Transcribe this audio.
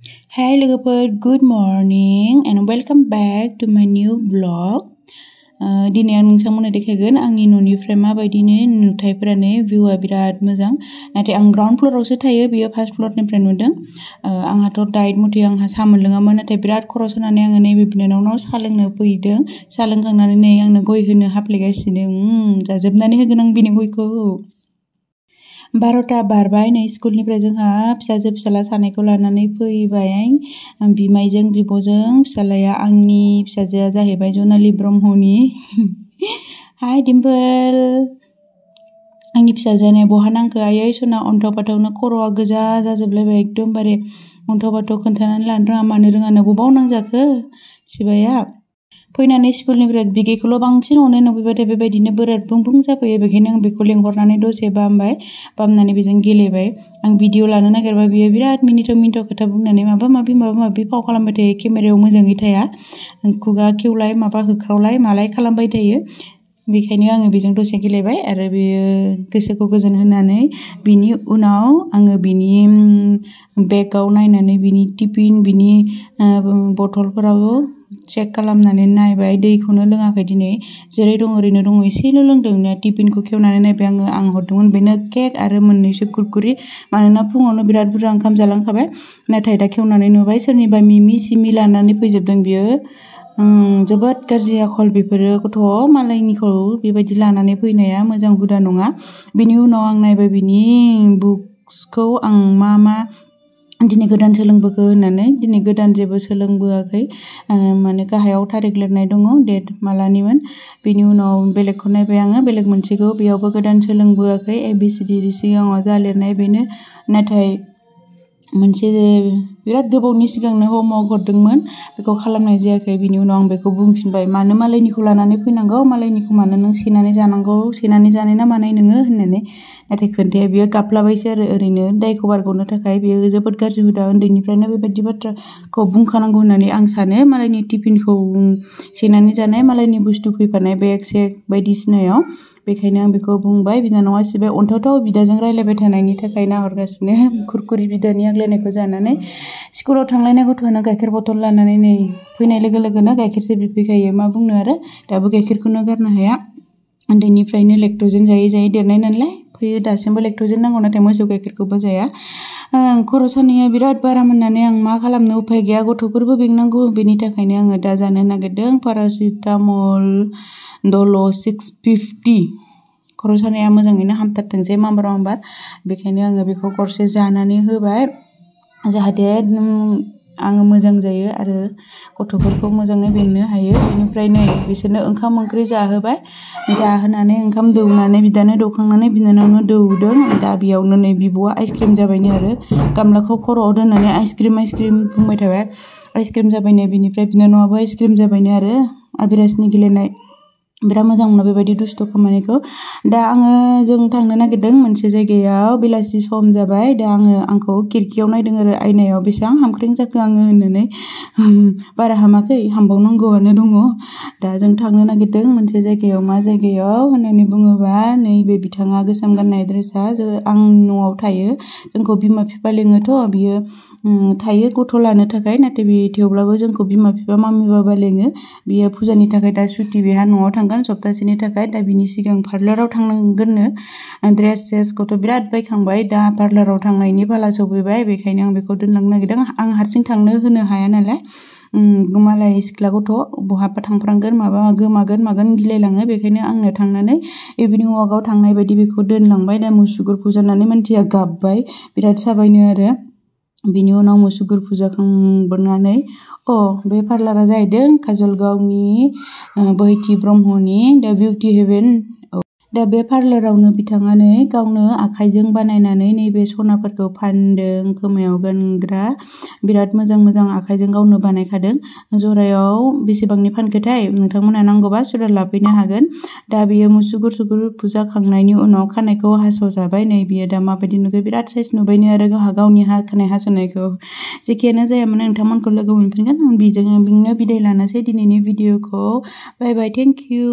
Hai लोगोफोर, good morning and welcome back to my new vlog. दिनै आं नोंथांमोननो देखायगोन आंनि न'निफ्राय माबायदिनो नुथायफोरानो भिउआ बिराद मोजां। नाथाय आं ग्राउन्ड फ्ल'रावसो थायो, बेयो फार्स्ट फ्ल'रनिफ्राय नुदों। आंहाथ' डाइट मथे आंहा साहा मोनलोङामोन, नाथाय बिराद खर' सानानै आङो नैबे बिनानावनाव साहा लोंनो फैदों। साहा लोंखांनानै नै आंनो गय होनो हाफ्लेगासिनो। जाजोबनानै होगोन आं बिनि गयखौ। 12टा बारबाय, नै स्कुलनिफ्राय जोंहा फिसाजो फिसाला सानैखौ लानानै फैबाय। बिमाइजों बिब'जों। फिसालाया आंनि फिसाजोआ जाहैबाय जनालि ब्रह्मनि। हाय डिम्पोल। आंनि फिसाजोआनो बहा नांखो आयै सना अन्थाव बाथावनो खर'आ गोजा जाजोबलायबाय एकदमबारे। अन्थाव बाथाव खोन्थानानै लानो रोङा मानो रोङानो बबाव नांजाखो सिबाया। फैनानै स्कुलनिफ्राय बिगैखौल' बांसिन अनो नुबैबाथाय बेबायदिनो बोराद बुं बुं जाफैयो। बेखायनो आं बेखौ लेंहरनानै दसे बामबाय, बामनानै बेजों गेलेबाय। आं भिडिअ लानो नागिरबा बियो बिराद मिनिथाव खोथा बुंनानै माबा माबि फाव खालामबाय थायो। केमेरायाव मोजाङै थाया, खुगा खेवलाय माबा होख्रावलाय मालाय खालामबाय थायो। बेखायनो आङो बेजों दसे गेलेबाय आरो बेयो गोसोखौ गोजोन होनानै बिनि उनाव आङो बिनि बेगाव नायनानै बिनि टिफिन बिनि बथलफोराव चेक खालामनानै नायबाय। दैखौनो लोङाखै दिनै, जेरै दं ओरैनो दङ, एसेल' लोंदों। टिफिनखौ खेवनानै नायबाय आङो। आं हरदोंमोन बेनो केक आरो मोननैसो कुरकुरि, मानोना फुङावनो बिराद बुरजा ओंखाम जालांखाबाय। नाथाय दा खेवनानै नुबाय सोरनिबा मिमि सिमि लानानै फैजोबदों बियो। जोबोद गाज्रि आखल बेफोरो। गथ' मालायनिखौ बेबायदि लानानै फैनाया मोजां हुदा नङा। बिनि उनाव आं नायबाय बिनि बुक्सखौ, आं मा दिनै गोदान सोलोंबोखो होननानै। दिनै गोदान जेबो सोलोंबोआखै, माने गाहायाव थारिख लिरनाय दङ, डेट मालानिमोन। बेनि उनाव बेलेगखौ नायबाय आङो, बेलेग मोनसेखौ, बेयावबो गोदान सोलोंबोआखै। ABCD सिगाङाव जा लिरनाय बेनो। नाथाय मोनसे बिराद गोबावनि सिगांनो हमवर्क हरदोंमोन, बेखौ खालामनाय जायाखै। बिनि उनाव आं बेखौ बुंफिनबाय, मानो मालायनिखौ लानानै फैनांगौ, मालायनिखौ मानो नों सेनानै जानांगौ, सेनानै जानाय ना मानाय नोङो होननानै। नाथाय खोन्थाया बियो गाबलाबायसो आरो ओरैनो दायखौ बारग'नो थाखाय। बेयो जोबोद गाज्रि हुदा, उन्दैनिफ्रायनो बेबायदि बाथ्राखौ बुंखानांगौ होननानै आं सानो। मालायनि टिफिनखौ सेनानै जानाय, मालायनि बुस्थु फैफानाय बेग सेग बायदिसिनायाव। बेखायनो आं बेखौ बुंबाय। बिनानावा सिबाय अनथावथाव बिदाजों रायलायबाय थानायनि थाखाय नाहरगासिनो खुरकुरि बिदानि आग्लायनायखौ जानानै। स्कुलाव थांलायनाय गथ'आनो गाइखेर बथल लानानै नै फैनाय लोगो लोगोनो गाइखेरसो बिफैखायो। मा बुंनो आरो, दाबो गाइखेरखौनो गारनो हाया। उन्दैनिफ्रायनो लेक्ट'जेन जायै जायै देरनाय नालाय फैयो, दासिमबो लेक्ट'जेन नांगौ, नाथाय मोसौ गाइखेरखौबो जाया। खर' सानाया बिराद बारामोन होननानै आं मा खालामनो, उफाय गैया, गथ'फोरबो बेंनांगौ। बेनि थाखायनो आङो दा जानो नागिरदों पेरासिटामल दल' 650। खर' सानाया मोजाङैनो हामथारथोंसै मामबार। बेखायनो आङो बेखौ गरसे जानानै होबाय, जाहाथे आङो मोजां जायो आरो गथ'फोरखौ मोजाङै बेंनो हायो। बेनिफ्राय नै बिसोरनो ओंखाम ओंख्रि जाहोबाय। जाहोनानै ओंखाम दौनानै बिदानो दौखांनानै बिनानावनो दौदों। दा बेयावनो नै बिब'आ आइसक्रिम जाबायनो आरो गामलाखौ खर'आव दोननानै आइसक्रिम बुंबाय थाबाय। आइसक्रिम जाबायनो। बिनिफ्राय बिनानावाबो आइसक्रिम जाबायनो आरो आबिरासनि गेलेनाय। बिराद मोजां मोनो बेबायदि दुस्थ' खामानिखौ। दा जों थांनो नागिरदों मोनसे जायगायाव, बेलासि सम जाबाय। दा आंखौ खिरखियाव नायदों आरो आयनायाव, बेसेबां हामख्रें जाखो आङो होननानै। बारा हामाखै, हामबावनांगौआनो दङ। दा जों थांनो नागिरदों मोनसे जायगायाव। मा जायगायाव होननानै बुङोबा, नैबे बिथाङा गोसोम गाननाय ड्रेसा आं न'आव थायो। जोंखौ बिमा बिफा लिङोथ', बियो थायो गथ' लानो थाखाय। नाथाय बे थेवब्लाबो जोंखौ बिमा बिफा मामि बाबा लिङो। बियो फुजानि थाखाय दा सुटि, बेहा न'आव थांगोन सप्तासेनि थाखाय। दा बिनि सिगां पार्लाराव थांनांगोननो। ड्रेस सेसखौथ' बिराद बायखांबाय, दा पार्लाराव थांनायनि पाला सफैबाय। बेखायनो आं बेखौ दोनलांनो नागिरदों। आं हारसिं थांनो होनो हाया नालाय, मालाय सिख्ला गथ' बहाबा थांफ्रांगोन माबा गोमागोन मागोन गिलायलाङो। बेखायनो आंनो थांनानै इभिनिं वाकआव थांनाय बायदि बेखौ दोनलांबाय। दा मुसुगुर फुजानानै मानसिया गाबबाय बिराद साबायनो आरो। बिनि उनाव मुसुगुर फुजाखांबोनानै बे पार्लारा जाहैदों काजलगावनि बोहैथि ब्रह्मनि दा बिउटि हेभेन। दा बे पार्लारावनो बिथाङानो गावनो आखाइजों बानायनानै नैबे सनाफोरखौ फानदों, खोमायाव गानग्रा बिराद मोजां आखाइजों गावनो बानायखादों। जरायाव बेसेबांनि फानखोथाय, नोंथांमोनहा नांगौबा सुरात लाफैनो हागोन। दा बियो मुसुगुर फुजाखांनायनि उनाव खानायखौ हास'जाबाय। नै बियो दा माबायदि नुखो, बिराद साइज नुबायनो आरो गावनि खानाय हास'नायखौ। जेखियानो जाया मानो नोंथांमोनखौ लोगो मोनफिनगोन। आं बेजोंनो बिदाय लानोसै दिनैनि भिडिअखौ। बाय बाय, थेंक इउ।